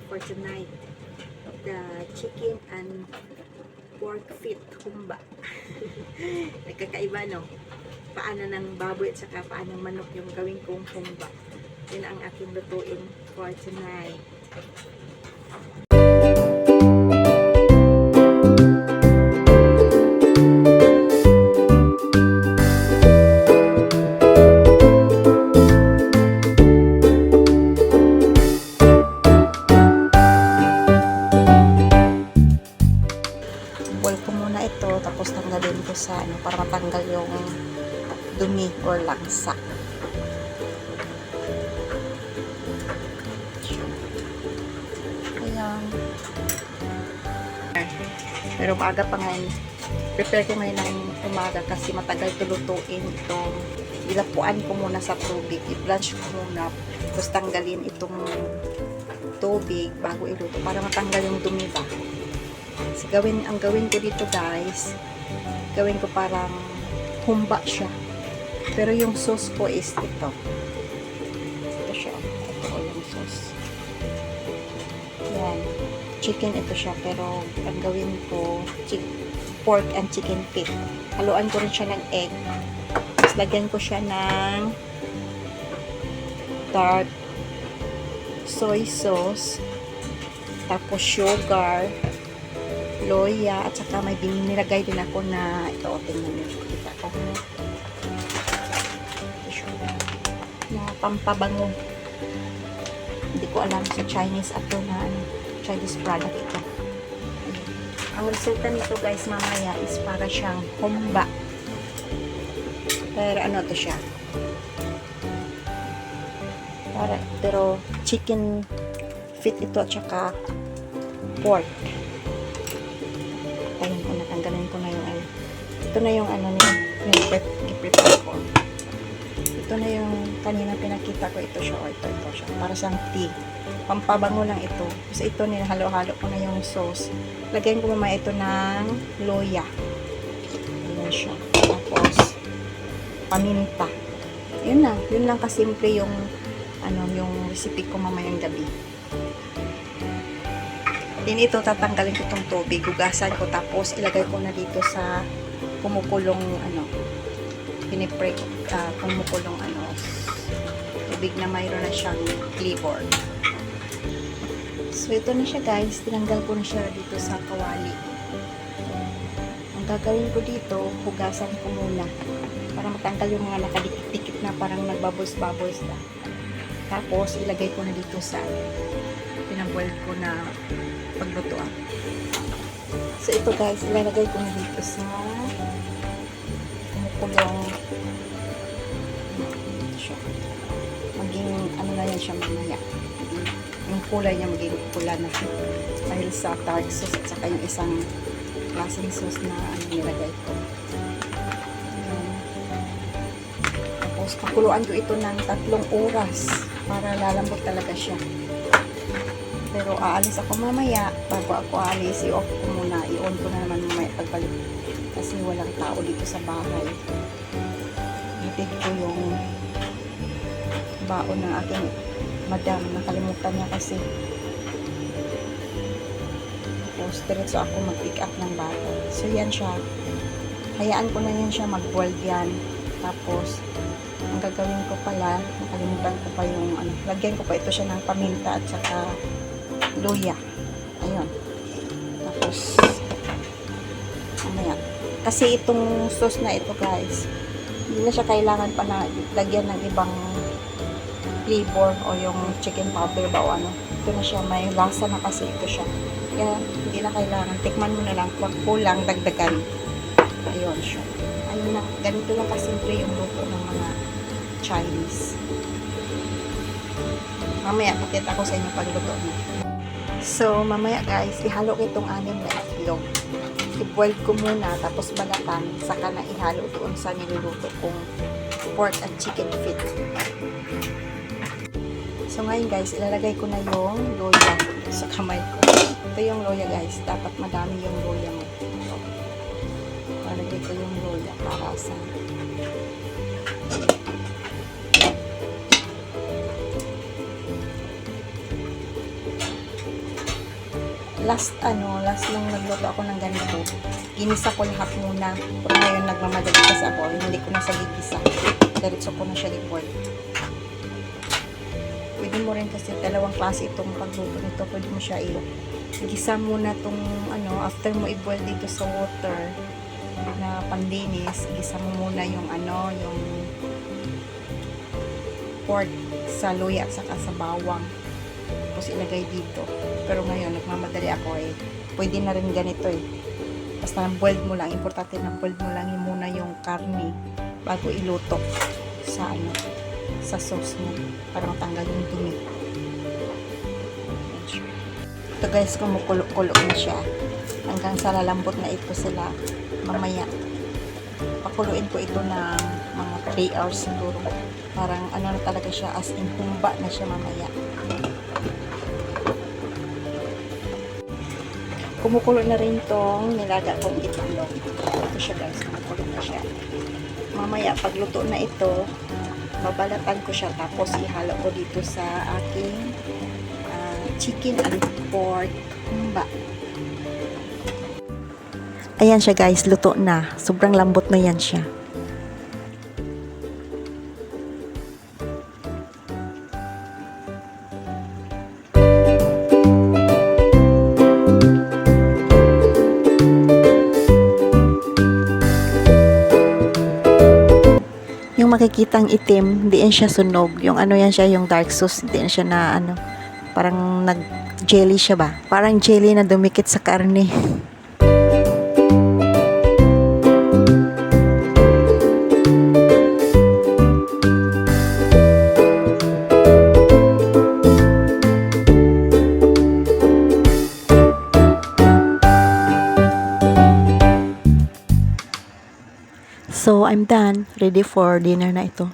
for tonight. The chicken and pork feet humba. Nagkakaiba, no? Paano ng baboy at saka paano ng manok yung gawin kong humba. Yun ang aking lutuin for tonight. Boil ko muna ito, tapos tanggalin ko sa ano, para matanggal yung dumi or langsa. Ayan. Pero maaga pa ngayon. Prepare ko ngayon ng umaga kasi matagal ito lutuin. Itong ilapuan ko muna sa tubig. I-blanch ko muna. Tapos tanggalin itong tubig bago iluto para matanggal yung dumi ba. So, ang gawin ko dito guys, gawin ko parang humba siya. Pero yung sauce ko is ito. Ito siya. Ito yung sauce. Yan. Chicken ito siya. Pero ang gawin ko, pork and chicken feet. Haluan ko rin siya ng egg. Tapos lagyan ko siya ng dark soy sauce. Tapos sugar, loya, at saka may nilagay din ako na ito, tingnan nyo, kita ko na pampabango. Hindi ko alam sa Chinese ato na Chinese product ito. Ang resulta nito guys mamaya is para siyang humba, pero ano to siya, pero chicken feet ito at saka pork. Ayun ko, natanggalin ko na yung ano. Ito na yung ano niya, i-prepare ko. Ito na yung kanina pinakita ko. Ito siya, ito siya. Para siyang tea. Pampabango lang ito. Kasi ito, nilahalo-halo ko na yung sauce. Lagyan ko mamaya ito ng loya. Ayan siya. Tapos, paminta. Yun lang kasimple yung ano, yung recipe ko mamayang gabi. Din ito, tatanggalin ko itong tubig, hugasan ko, tapos ilagay ko na dito sa kumukulong ano, pinipray ko, kumukulong ano, tubig na mayroon na siyang flavor. So, ito na siya guys, tinanggal ko na siya dito sa kawali. Ang gagawin ko dito, hugasan ko muna, para matanggal yung mga nakadikit-dikit na parang nagbabos-babos na. Tapos, ilagay ko na dito sa pinaboil ko na paglutuan. So, ito guys, ilalagay ko na dito sa kumukulong siya. Maging, ano na yan siya mamaya. Yung kulay niya maging pula na siya. Dahil sa dark sauce at saka yung isang klaseng sauce na nilagay ko. Tapos, pakuluan ko ito ng 3 oras para lalambot talaga siya. Pero aalis ako mamaya. Bago ako aalis, i-off ko muna. I-on ko na naman mamaya pagbalik. Kasi walang tao dito sa bahay. Hatid ko yung baon ng aking madam. Nakalimutan niya kasi. Tapos, diretso ako mag-pick up ng bata. So, yan siya. Hayaan ko na yan siya mag-boil yan. Tapos, ang gagawin ko pala, nakalimutan ko pa yung ano, lagyan ko pa ito siya ng paminta at saka luya. Ayun. Tapos, mamaya. Kasi itong sauce na ito guys, hindi na siya kailangan pa na lagyan ng ibang flavor o yung chicken powder ba o ano. Ito na siya, may lasa na kasi ito siya. Kaya hindi na kailangan. Tikman mo na lang. Kung kulang, dagdagan. Ayun siya. Ayun na. Ganito lang kasimple yung luto ng mga Chinese. Mamaya, pakita ko sa inyo pagluto niya. So, mamaya guys, ihalo ko itong 6 na itlog. I-boil ko muna, tapos balatan, saka na ihalo doon sa niluluto kong pork at chicken feet. So, ngayon guys, ilalagay ko na yung loya sa kamay ko. Ito yung loya guys. Dapat madami yung loya mo. So, ilalagay ko yung loya para sa last nung nagluto ako ng ganito, ginisa ko lahat muna. Pero ngayon nagmamadali kasi ako, hindi ko na siya gigisa. Diretso ko na siya i-boil. Pwede mo rin kasi dalawang klase itong pagluto nito. Pwede mo siya i-gisa muna itong after mo i-boil dito sa water na pandinis, gisa mo muna yung yung pork sa luya at saka sa bawang. Tapos ilagay dito. Pero ngayon, nagmamadali ako pwede na rin ganito Basta boiled mo lang. Importante na boiled mo lang muna yung karne bago iluto sa sa sauce mo para matanggal yung dumi. Ito guys, kumukulo-kulo na siya hanggang sa lalambot na ito sila mamaya. Pakuluin ko ito ng mga 3 hours siguro. Parang na talaga siya, as in humba na siya mamaya. Kumukulo na rin tong nilaga kong itlog. Ito siya guys, kumukulo na siya. Mamaya, pagluto na ito, babalatan ko siya tapos ihalo ko dito sa aking chicken and pork humba. Ayan siya guys, luto na. Sobrang lambot na yan siya. Yung makikitang itim, hindi yan siya sunog. Yung yan siya, yung dark sauce, hindi yan siya na parang nag-jelly siya ba? Parang jelly na dumikit sa karne. So, I'm done. Ready for dinner na ito.